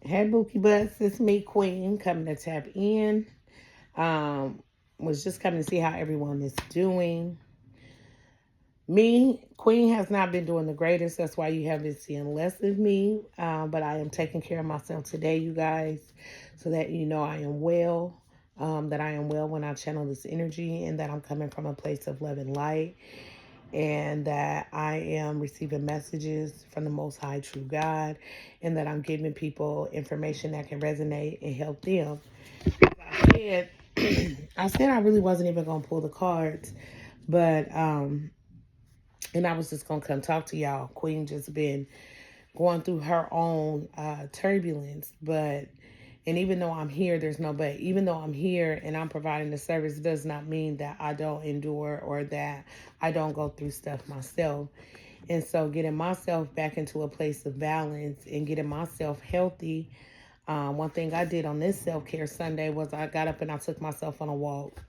Hey, Bookie Bus, it's me, Queen, coming to tap in. Um, was just coming to see how everyone is doing. Me, Queen has not been doing the greatest. That's why you have been seeing less of me. But I am taking care of myself today, you guys, so that you know I am well. That I am well when I channel this energy, and that I'm coming from a place of love and light, and that I am receiving messages from the Most High True God, and that I'm giving people information that can resonate and help them. I said, I said I really wasn't even gonna pull the cards, but and I was just gonna come talk to y'all. Queen just been going through her own turbulence, but and even though I'm here, there's no but. Even though I'm here and I'm providing the service, does not mean that I don't endure or that I don't go through stuff myself. And so, getting myself back into a place of balance and getting myself healthy. One thing I did on this self care Sunday was I got up and I took myself on a walk.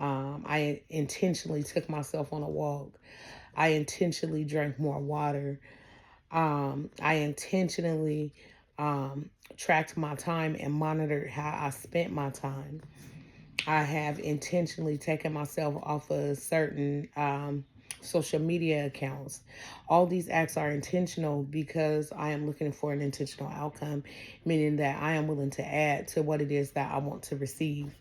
I intentionally took myself on a walk. I intentionally drank more water. I intentionally tracked my time and monitored how I spent my time. I have intentionally taken myself off of certain social media accounts. All these acts are intentional because I am looking for an intentional outcome, meaning that I am willing to add to what it is that I want to receive.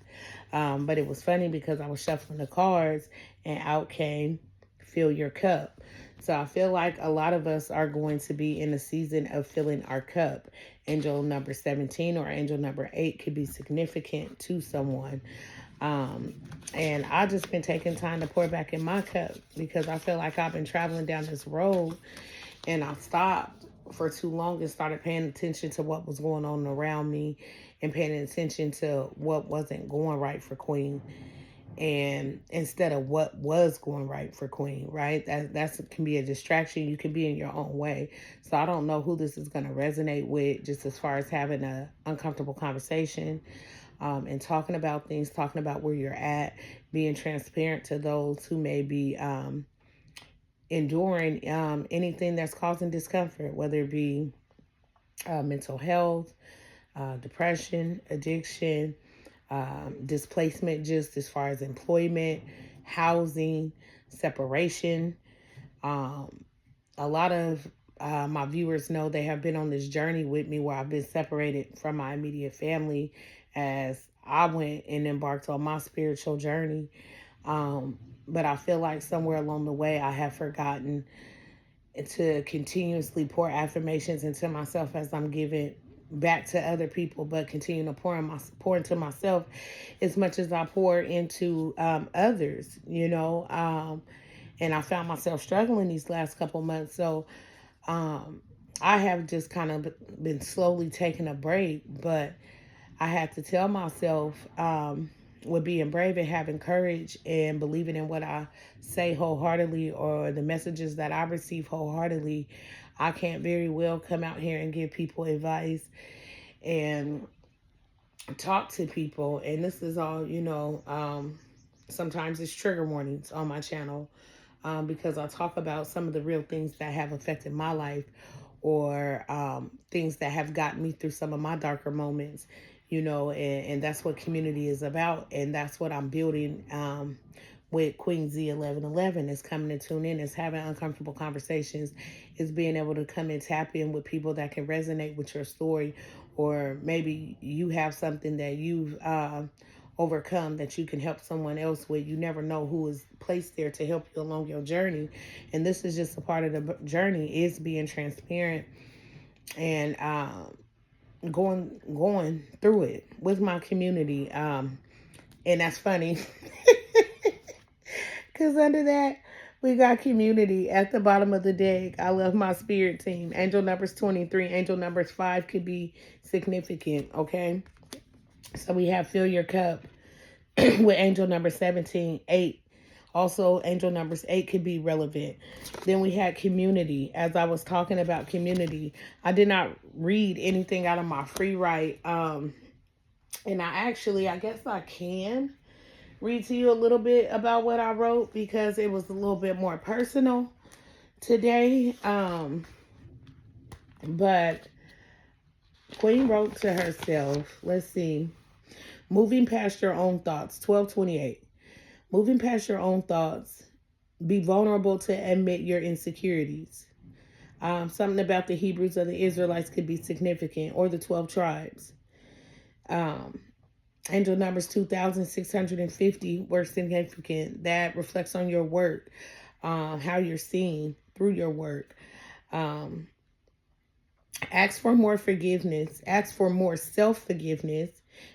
But it was funny because I was shuffling the cards and out came fill your cup. So I feel like a lot of us are going to be in a season of filling our cup. Angel number 17 or angel number 8 could be significant to someone. Um, and I just been taking time to pour back in my cup because I feel like I've been traveling down this road and I stopped for too long and started paying attention to what was going on around me and paying attention to what wasn't going right for Queen, and instead of what was going right for Queen, right? That can be a distraction. You can be in your own way. So I don't know who this is going to resonate with, just as far as having a uncomfortable conversation, and talking about things, talking about where you're at, being transparent to those who may be enduring anything that's causing discomfort, whether it be mental health, depression, addiction, displacement, just as far as employment, housing, separation. Um, a lot of my viewers know they have been on this journey with me where I've been separated from my immediate family as I went and embarked on my spiritual journey. But I feel like somewhere along the way, I have forgotten to continuously pour affirmations into myself as I'm giving back to other people, but continue to pour into myself as much as I pour into others. And I found myself struggling these last couple months. So um, I have just kind of been slowly taking a break, but I had to tell myself, with being brave and having courage and believing in what I say wholeheartedly or the messages that I receive wholeheartedly, I can't very well come out here and give people advice and talk to people. And this is all, sometimes it's trigger warnings on my channel, because I talk about some of the real things that have affected my life, or things that have gotten me through some of my darker moments, and that's what community is about. And that's what I'm building with Queen Z 1111, is coming to tune in, is having uncomfortable conversations, is being able to come and tap in with people that can resonate with your story, or maybe you have something that you've overcome that you can help someone else with. You never know who is placed there to help you along your journey. And this is just a part of the journey, is being transparent and going through it with my community. And that's funny because under that, we got community at the bottom of the deck. I love my spirit team. Angel numbers 23, angel numbers 5 could be significant, okay? So we have fill your cup with angel number 17, 8. Also, angel numbers 8 could be relevant. Then we had community. As I was talking about community, I did not read anything out of my free write. And I guess I can read to you a little bit about what I wrote because it was a little bit more personal today. But Queen wrote to herself, let's see, moving past your own thoughts, 1228. Moving past your own thoughts, be vulnerable to admit your insecurities. Something about the Hebrews or the Israelites could be significant, or the 12 tribes. Um, Angel numbers 2,650 were significant. That reflects on your work, how you're seen through your work. Um, Ask for more forgiveness. Ask for more self-forgiveness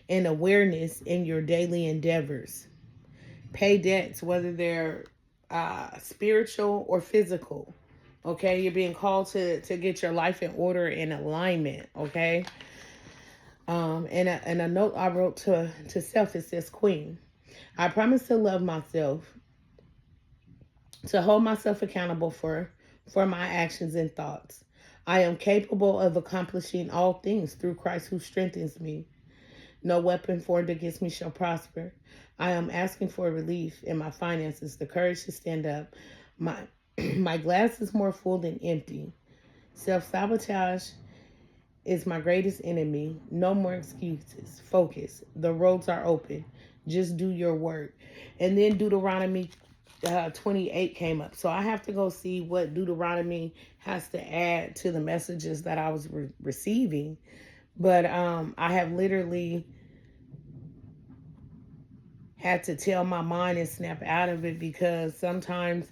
and awareness in your daily endeavors. Pay debts, whether they're spiritual or physical. Okay, you're being called to get your life in order and alignment. Okay, and a note I wrote to self, it says, Queen, I promise to love myself, to hold myself accountable for my actions and thoughts. I am capable of accomplishing all things through Christ who strengthens me. No weapon formed against me shall prosper. I am asking for relief in my finances, the courage to stand up. My my glass is more full than empty. Self-sabotage is my greatest enemy. No more excuses. Focus. The roads are open. Just do your work. And then Deuteronomy 28 came up. So I have to go see what Deuteronomy has to add to the messages that I was receiving. But I have literally had to tell my mind and snap out of it, because sometimes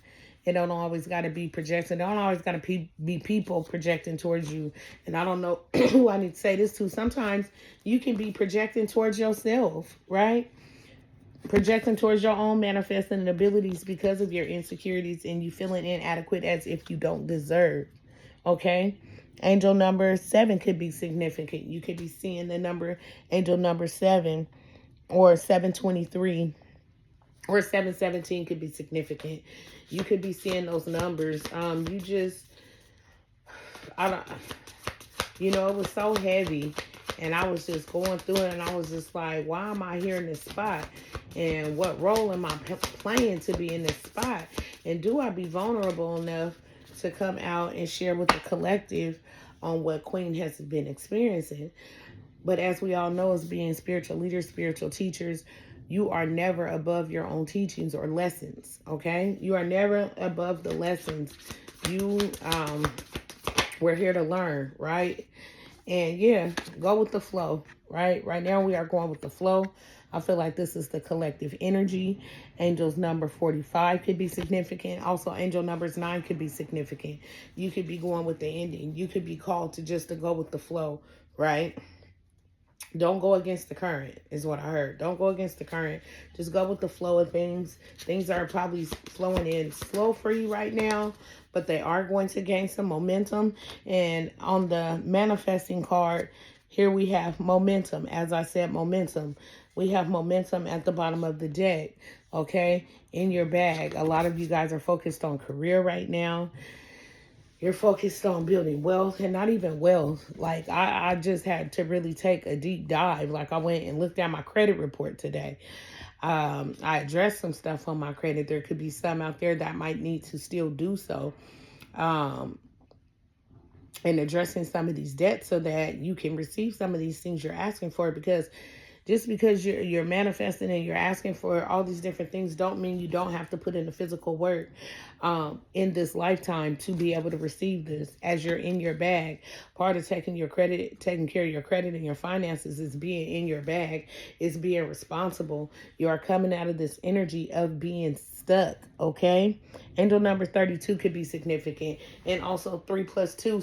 it don't always got to be projected. It don't always got to be people projecting towards you. And I don't know who I need to say this to. Sometimes you can be projecting towards yourself, right? Projecting towards your own manifesting abilities because of your insecurities, and you feeling inadequate as if you don't deserve. Okay? Angel number 7 could be significant. You could be seeing the number, angel number 7, or 723, or 717 could be significant. You could be seeing those numbers. You just, I don't, it was so heavy, and I was just going through it, and I was just like, why am I here in this spot? And what role am I playing to be in this spot? And do I be vulnerable enough to come out and share with the collective on what Queen has been experiencing? But as we all know, as being spiritual leaders, spiritual teachers, you are never above your own teachings or lessons, okay? You are never above the lessons. We're here to learn, right? And yeah, go with the flow, right? Right now we are going with the flow. I feel like this is the collective energy. Angels number 45 could be significant. Also, angel numbers 9 could be significant. You could be going with the ending. You could be called to go with the flow, right? Don't go against the current is what I heard. Don't go against the current. Just go with the flow of things. Things are probably flowing in slow for you right now, but they are going to gain some momentum. And on the manifesting card, here we have momentum. As I said, momentum. We have momentum at the bottom of the deck, okay, in your bag. A lot of you guys are focused on career right now. You're focused on building wealth, and not even wealth. Like I just had to really take a deep dive. Like I went and looked at my credit report today. I addressed some stuff on my credit. There could be some out there that might need to still do so. And addressing some of these debts so that you can receive some of these things you're asking for, because just because you're manifesting and you're asking for all these different things don't mean you don't have to put in the physical work in this lifetime to be able to receive this as you're in your bag. Part of taking care of your credit and your finances is being in your bag, is being responsible. You are coming out of this energy of being stuck, okay? Angel number 32 could be significant. And also 3 plus 2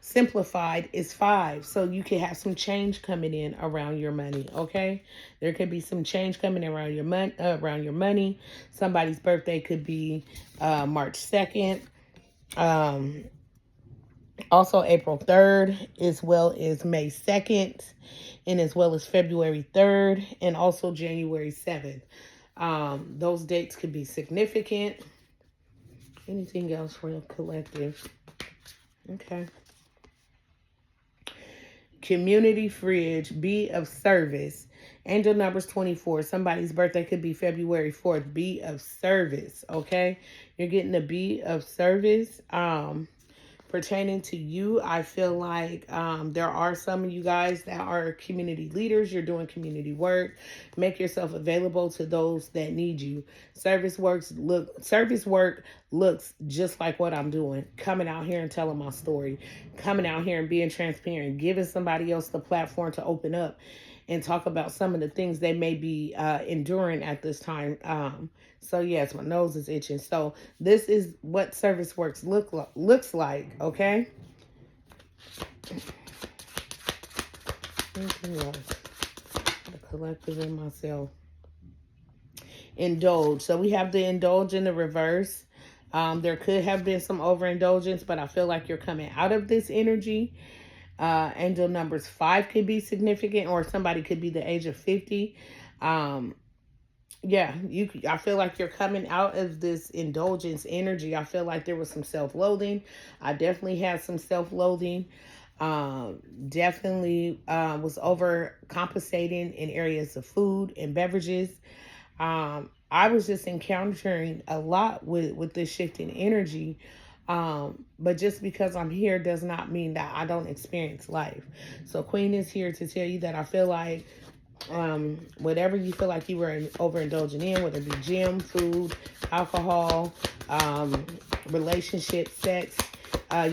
simplified is 5. So you can have some change coming in around your money, okay? There could be some change coming around your money. Somebody's birthday could be March 2nd. Also April 3rd, as well as May 2nd, and as well as February 3rd, and also January 7th. Those dates could be significant. Anything else for the collective? Okay. Community fridge, be of service. Angel numbers 24. Somebody's birthday could be February 4th. Be of service, okay? You're getting a be of service. pertaining to you, I feel like there are some of you guys that are community leaders. You're doing community work. Make yourself available to those that need you. Service work looks just like what I'm doing. Coming out here and telling my story. Coming out here and being transparent. Giving somebody else the platform to open up and talk about some of the things they may be enduring at this time. So yes, my nose is itching. So this is what service works looks like, okay? Anything else? The collective in myself. Indulge. So we have the indulge in the reverse. There could have been some overindulgence, but I feel like you're coming out of this energy. Angel numbers 5 could be significant, or somebody could be the age of 50. Yeah, I feel like you're coming out of this indulgence energy. I feel like there was some self-loathing. I definitely had some self-loathing. Definitely was overcompensating in areas of food and beverages. I was just encountering a lot with this shifting energy. But just because I'm here does not mean that I don't experience life. So Queen is here to tell you that I feel like whatever you feel like you were overindulging in, whether it be gym, food, alcohol, relationship, sex,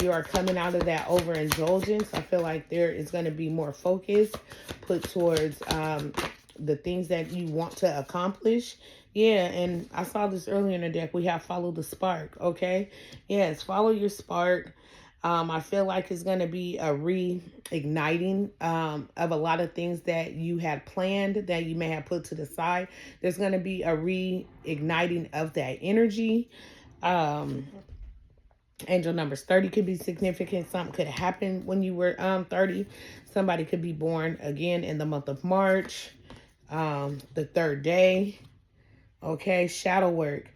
you are coming out of that overindulgence. I feel like there is going to be more focus put towards the things that you want to accomplish. Yeah, and I saw this earlier in the deck. We have follow the spark, okay? Yes, follow your spark. I feel like it's going to be a reigniting of a lot of things that you had planned that you may have put to the side. There's going to be a reigniting of that energy. Angel numbers 30 could be significant. Something could happen when you were 30. Somebody could be born again in the month of March, the 3rd day. Okay, shadow work.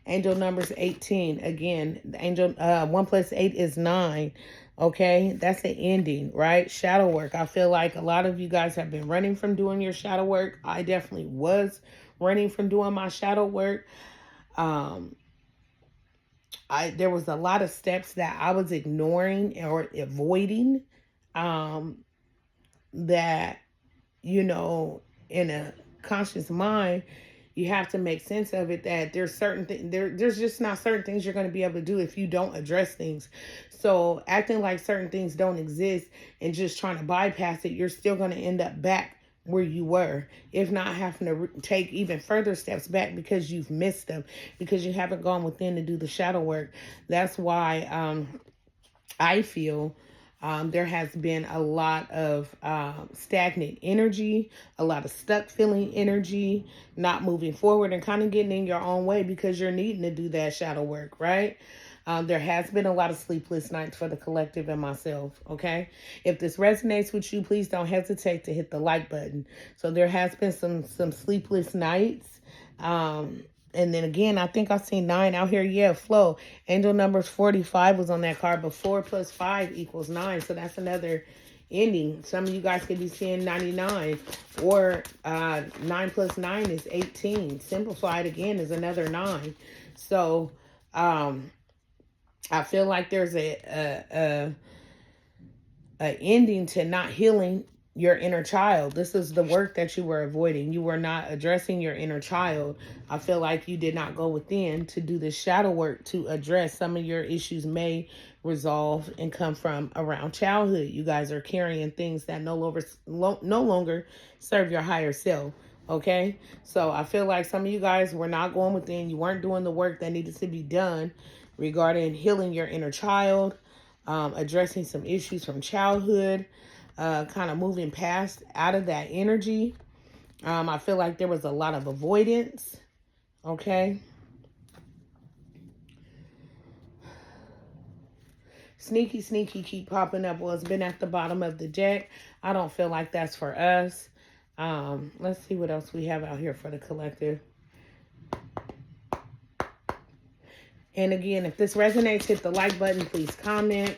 Angel numbers 18. Again, the angel 1 plus 8 is 9. Okay, that's the ending, right? Shadow work. I feel like a lot of you guys have been running from doing your shadow work. I definitely was running from doing my shadow work. There was a lot of steps that I was ignoring or avoiding. That, you know, in a conscious mind, you have to make sense of it, that there's certain things, there's just not certain things you're going to be able to do if you don't address things. So acting like certain things don't exist and just trying to bypass it, you're still going to end up back where you were, if not having to take even further steps back because you've missed them, because you haven't gone within to do the shadow work. That's why I feel there has been a lot of stagnant energy, a lot of stuck feeling energy, not moving forward and kind of getting in your own way because you're needing to do that shadow work, right? There has been a lot of sleepless nights for the collective and myself, okay? If this resonates with you, please don't hesitate to hit the like button. So there has been some sleepless nights. And then again, I think I've seen 9 out here. Yeah, flow. Angel numbers 45 was on that card, but 4 plus 5 equals 9. So that's another ending. Some of you guys could be seeing 99, or 9 plus 9 is 18. Simplified again is another 9. So I feel like there's a ending to not healing your inner child. This is the work that you were avoiding. You were not addressing your inner child. I feel like you did not go within to do the shadow work to address some of your issues may resolve and come from around childhood. You guys are carrying things that no longer serve your higher self. Okay, so I feel like some of you guys were not going within. You weren't doing the work that needed to be done regarding healing your inner child, addressing some issues from childhood, kind of moving past out of that energy. I feel like there was a lot of avoidance. Okay. Sneaky keep popping up. Well, it's been at the bottom of the deck. I don't feel like that's for us. Let's see what else we have out here for the collective. And again, if this resonates, hit the like button. Please comment.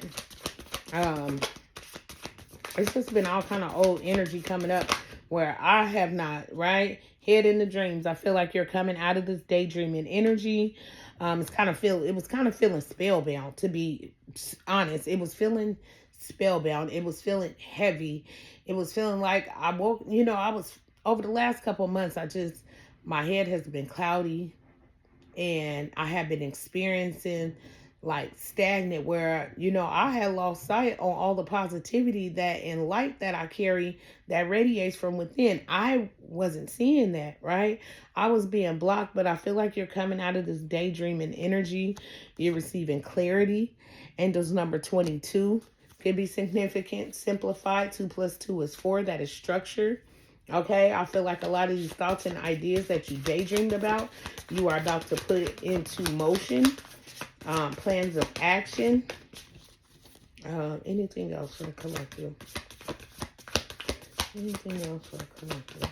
It's just been all kind of old energy coming up where I have not, right? Head in the dreams. I feel like you're coming out of this daydreaming energy. It was kind of feeling spellbound, to be honest. It was feeling spellbound. It was feeling heavy. It was feeling like I woke, I was, over the last couple of months, my head has been cloudy, and I have been experiencing like stagnant where, I had lost sight on all the positivity that and light that I carry that radiates from within. I wasn't seeing that, right? I was being blocked, but I feel like you're coming out of this daydreaming energy. You're receiving clarity. Angels number 22 could be significant. Simplified. 2 plus 2 is 4. That is structure. Okay, I feel like a lot of these thoughts and ideas that you daydreamed about, you are about to put it into motion. Plans of action. Anything else for the collective? Anything else for the collective?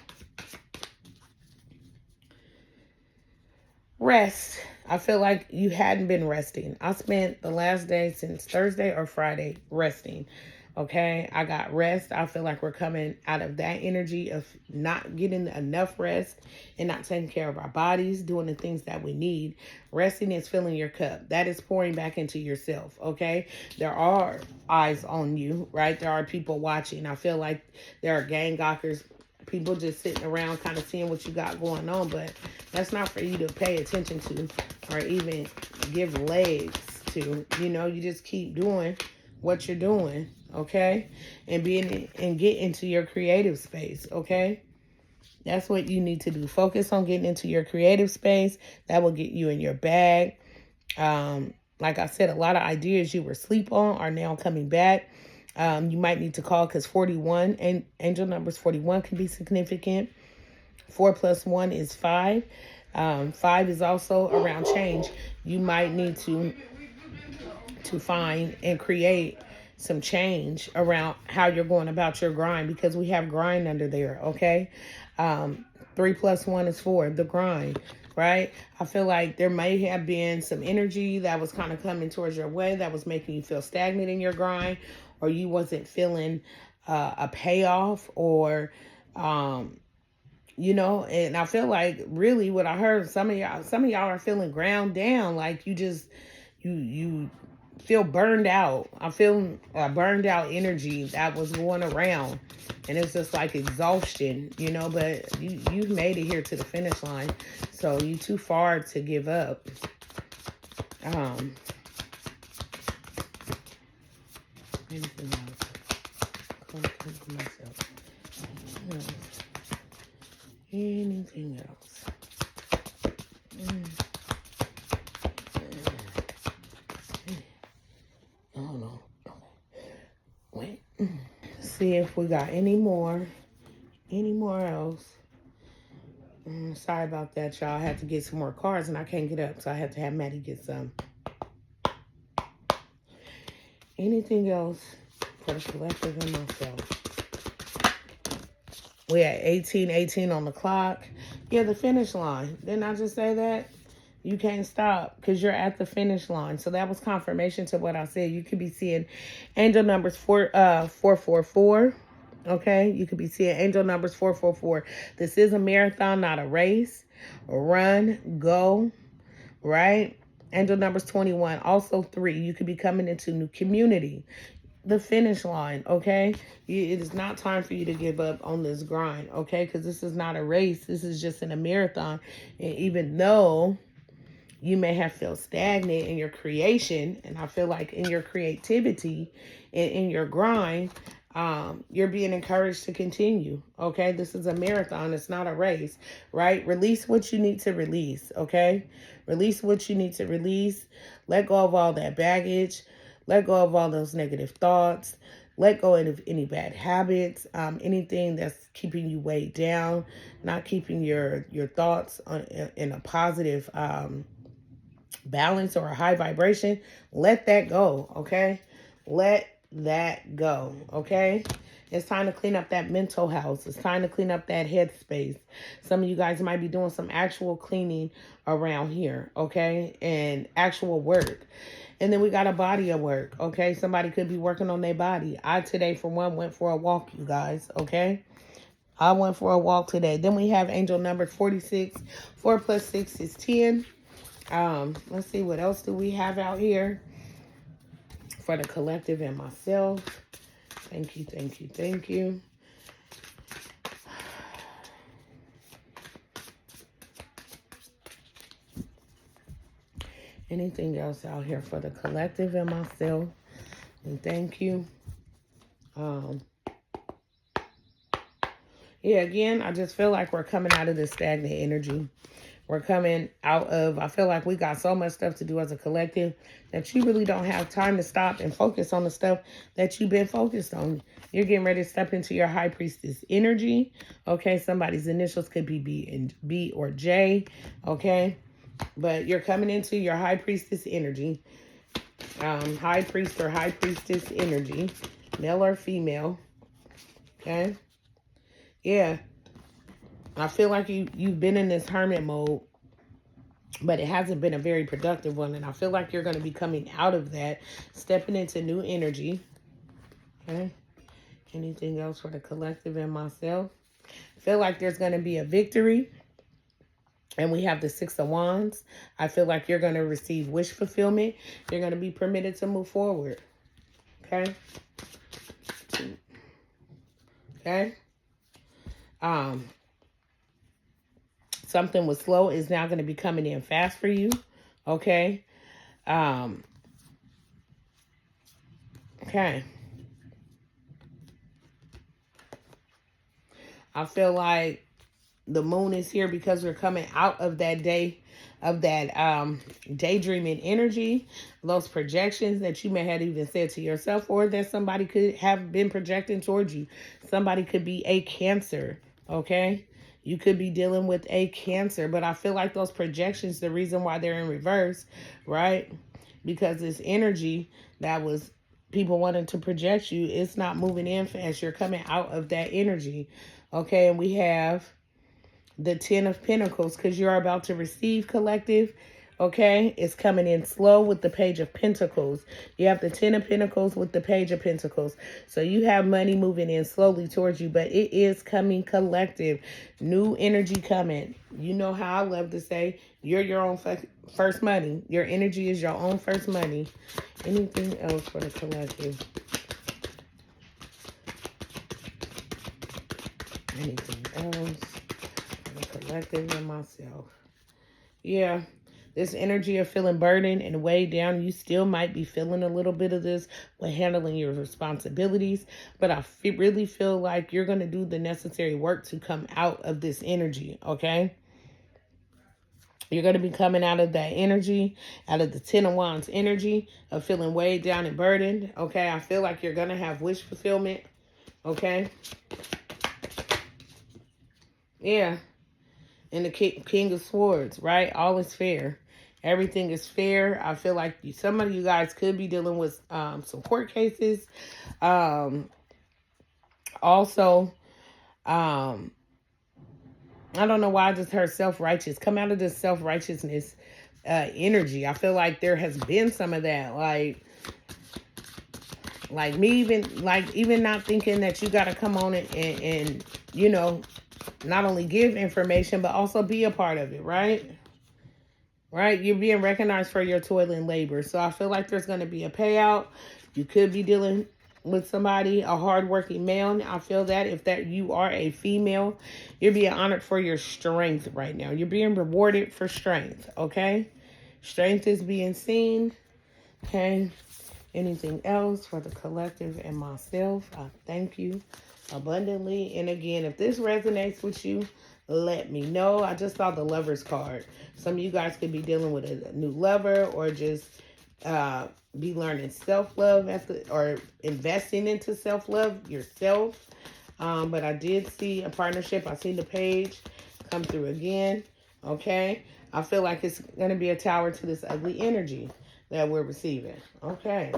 Rest. I feel like you hadn't been resting. I spent the last day since Thursday or Friday resting. Okay, I got rest. I feel like we're coming out of that energy of not getting enough rest and not taking care of our bodies, doing the things that we need. Resting is filling your cup. That is pouring back into yourself. Okay, there are eyes on you, right? There are people watching. I feel like there are gang gawkers, people just sitting around kind of seeing what you got going on, but that's not for you to pay attention to or even give legs to. You just keep doing what you're doing, okay? And get into your creative space, okay? That's what you need to do. Focus on getting into your creative space. That will get you in your bag. Like I said, a lot of ideas you were asleep on are now coming back. You might need to call because 41, and angel numbers 41 can be significant. 4 plus 1 is 5. 5 is also around change. You might need to find and create some change around how you're going about your grind, because we have grind under there, okay? 3 plus 1 is 4, the grind, right? I feel like there may have been some energy that was kind of coming towards your way that was making you feel stagnant in your grind, or you wasn't feeling a payoff, or and I feel like really what I heard, some of y'all are feeling ground down, like you feel burned out. I feel burned out energy that was going around, and it's just like exhaustion, but you've made it here to the finish line, so you too far to give up. Anything else? Anything else? I don't know. Wait. See if we got any more else. Sorry about that, y'all. I had to get some more cards and I can't get up, so I had to have Maddie get some. Anything else for the collective and myself? We at 18 on the clock. Yeah, the finish line. Didn't I just say that? You can't stop because you're at the finish line. So that was confirmation to what I said. You could be seeing angel numbers 444. Okay, you could be seeing angel numbers 444. This is a marathon, not a race. Run, go, right? Angel numbers 21, also 3. You could be coming into new community. The finish line, okay? It is not time for you to give up on this grind, okay? Because this is not a race. This is just in a marathon. And even though you may have felt stagnant in your creation, and I feel like in your creativity and in your grind, you're being encouraged to continue, okay? This is a marathon. It's not a race, right? Release what you need to release, okay? Release what you need to release. Let go of all that baggage. Let go of all those negative thoughts. Let go of any bad habits, anything that's keeping you weighed down, not keeping your thoughts in a positive balance or a high vibration. Let that go, okay? Let that go, okay? It's time to clean up that mental house. It's time to clean up that headspace. Some of you guys might be doing some actual cleaning around here, okay? And actual work. And then we got a body of work, okay? Somebody could be working on their body. I today, for one, went for a walk, you guys, okay? I went for a walk today. Then we have angel number 46. 4 plus 6 is 10. Let's see, what else do we have out here? for the collective and myself. Thank you, thank you, thank you. Anything else out here for the collective and myself? And thank you. Yeah, again, I just feel like we're coming out of this stagnant energy. We're coming out of, I feel like we got so much stuff to do as a collective that you really don't have time to stop and focus on the stuff that you've been focused on. You're getting ready to step into your high priestess energy. Okay, somebody's initials could be B or J. Okay, but you're coming into your high priestess energy. High priest or high priestess energy, male or female. Okay, yeah. I feel like you've been in this hermit mode, but it hasn't been a very productive one. And I feel like you're going to be coming out of that, stepping into new energy. Okay. Anything else for the collective and myself? I feel like there's going to be a victory. And we have the Six of Wands. I feel like you're going to receive wish fulfillment. You're going to be permitted to move forward. Okay. Okay. Something was slow is now going to be coming in fast for you. Okay. Okay. I feel like the moon is here because we're coming out of that day, of that daydreaming energy, those projections that you may have even said to yourself, or that somebody could have been projecting towards you. Somebody could be a Cancer. Okay. You could be dealing with a Cancer, but I feel like those projections, the reason why they're in reverse, right? Because this energy that was people wanting to project you, it's not moving in fast. You're coming out of that energy. Okay, and we have the 10 of Pentacles because you're about to receive, collective. Okay, it's coming in slow with the Page of Pentacles. You have the 10 of Pentacles with the Page of Pentacles. So you have money moving in slowly towards you, but it is coming, collective. New energy coming. You know how I love to say, you're your own first money. Your energy is your own first money. Anything else for the collective? Anything else for the collective and myself? Yeah. This energy of feeling burdened and weighed down, you still might be feeling a little bit of this with handling your responsibilities. But I really feel like you're going to do the necessary work to come out of this energy, okay? You're going to be coming out of that energy, out of the 10 of Wands energy of feeling weighed down and burdened, okay? I feel like you're going to have wish fulfillment, okay? Yeah. And the King of Swords, right? All is fair. Everything is fair. I feel like some of you guys could be dealing with some court cases. Also, I don't know why I just heard self-righteous. Come out of this self-righteousness energy. I feel like there has been some of that. Like me even not thinking that you got to come on it and you know, not only give information, but also be a part of it, right? Right? You're being recognized for your toil and labor. So I feel like there's going to be a payout. You could be dealing with somebody, a hardworking male. I feel that if that you are a female, you're being honored for your strength right now. You're being rewarded for strength, okay? Strength is being seen, okay? Anything else for the collective and myself? I thank you abundantly. And again, if this resonates with you, let me know. I just saw the Lover's card. Some of you guys could be dealing with a new lover or just be learning self-love or investing into self-love yourself. But I did see a partnership. I see the page come through again. Okay. I feel like it's going to be a tower to this ugly energy that we're receiving. Okay.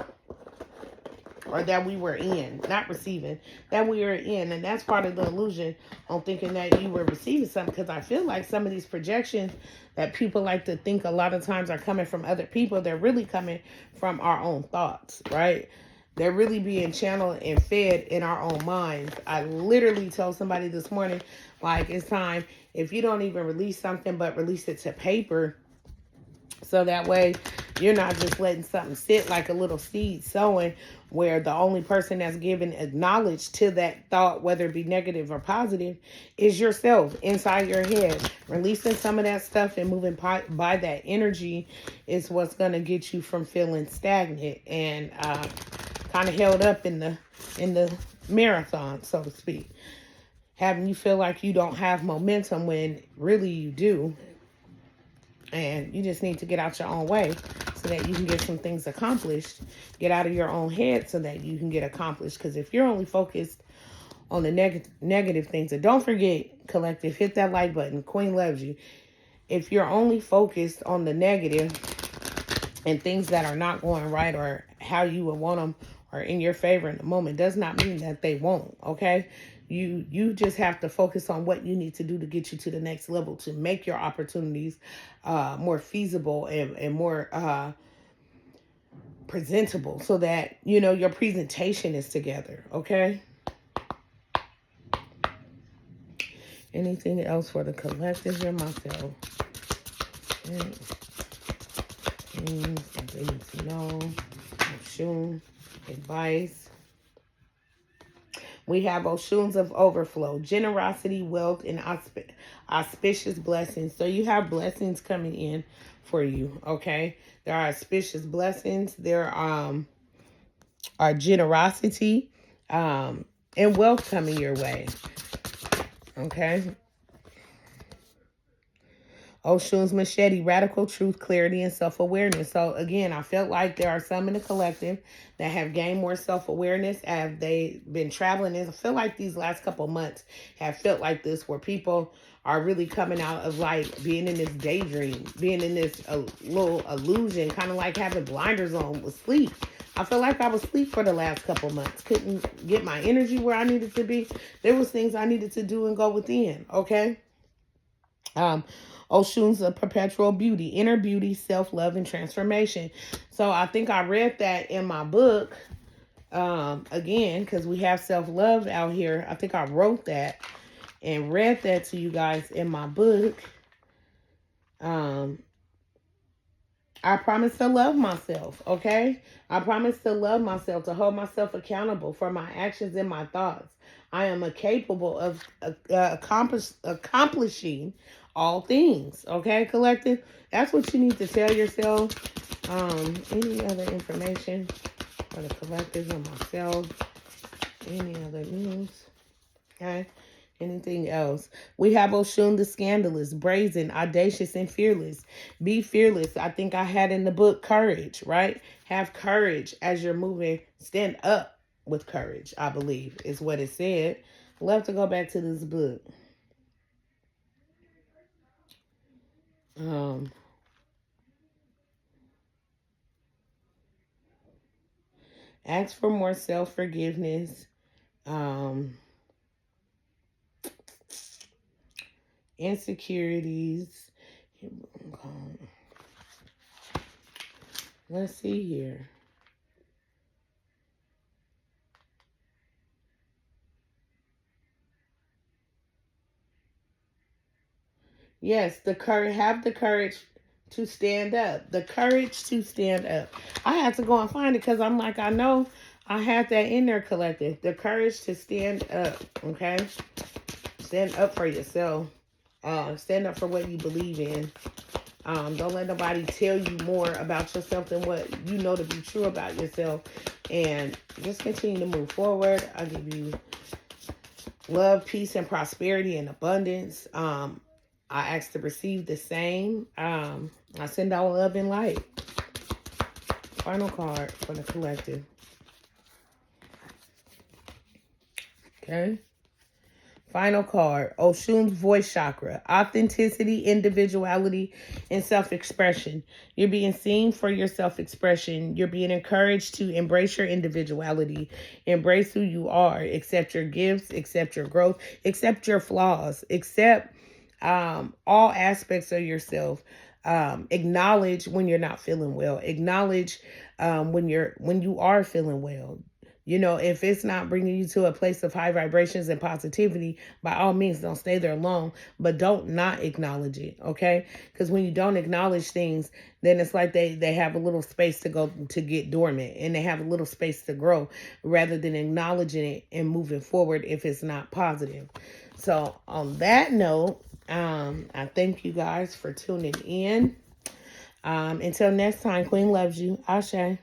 Or that we were in, not receiving, that we were in. And that's part of the illusion on thinking that you were receiving something. Because I feel like some of these projections that people like to think a lot of times are coming from other people, they're really coming from our own thoughts, right? They're really being channeled and fed in our own minds. I literally told somebody this morning, like, it's time, if you don't even release something but release it to paper, So that way you're not just letting something sit like a little seed sowing, where the only person that's giving acknowledge to that thought, whether it be negative or positive, is yourself inside your head. Releasing some of that stuff and moving by that energy is what's going to get you from feeling stagnant and kind of held up in the marathon, so to speak. Having you feel like you don't have momentum when really you do. And you just need to get out your own way so that you can get some things accomplished. Get out of your own head so that you can get accomplished. Because if you're only focused on the negative things, and don't forget, collective, hit that like button. Queen loves you. If you're only focused on the negative and things that are not going right or how you would want them or in your favor in the moment, does not mean that they won't, okay? You just have to focus on what you need to do to get you to the next level, to make your opportunities more feasible and more presentable, so that, you know, your presentation is together, okay? Anything else for the collective and myself? Things that they need to know. Oshun, advice. We have Oshuns of overflow, generosity, wealth, and auspicious blessings. So you have blessings coming in for you, okay? There are auspicious blessings. There are generosity and wealth coming your way, okay? Oshun's machete, radical truth, clarity, and self-awareness. So again, I felt like there are some in the collective that have gained more self-awareness as they've been traveling. And I feel like these last couple months have felt like this, where people are really coming out of like being in this daydream, being in this little illusion, kind of like having blinders on with sleep. I feel like I was asleep for the last couple months. Couldn't get my energy where I needed to be. There was things I needed to do and go within, okay? Oshun's a perpetual beauty, inner beauty, self-love, and transformation. So I think I read that in my book, again, because we have self-love out here. I think I wrote that and read that to you guys in my book. I promise to love myself, okay? I promise to love myself, to hold myself accountable for my actions and my thoughts. I am capable of accomplishing all things, okay, collective? That's what you need to tell yourself. Any other information for the collective and myself? Any other news? Okay. Anything else? We have Oshun the scandalous, brazen, audacious, and fearless. Be fearless. I think I had in the book courage, right? Have courage as you're moving. Stand up with courage, I believe, is what it said. Love to go back to this book. Ask for more self-forgiveness. Insecurities. Let's see here. Yes, have the courage to stand up. The courage to stand up. I had to go and find it because I'm like, I know I had that in there, collective. The courage to stand up, okay? Stand up for yourself. Stand up for what you believe in. Don't let nobody tell you more about yourself than what you know to be true about yourself. And just continue to move forward. I give you love, peace, and prosperity and abundance. I ask to receive the same. I send out love and light. Final card for the collective. Okay. Final card. Oshun's voice chakra. Authenticity, individuality, and self-expression. You're being seen for your self-expression. You're being encouraged to embrace your individuality. Embrace who you are. Accept your gifts. Accept your growth. Accept your flaws. Accept all aspects of yourself. Acknowledge when you're not feeling well. Acknowledge when you are feeling well. You know, if it's not bringing you to a place of high vibrations and positivity, by all means, don't stay there long, but don't not acknowledge it, okay? Because when you don't acknowledge things, then it's like they have a little space to go to get dormant, and they have a little space to grow rather than acknowledging it and moving forward if it's not positive. So on that note, I thank you guys for tuning in. Until next time, Queen loves you. Ashe.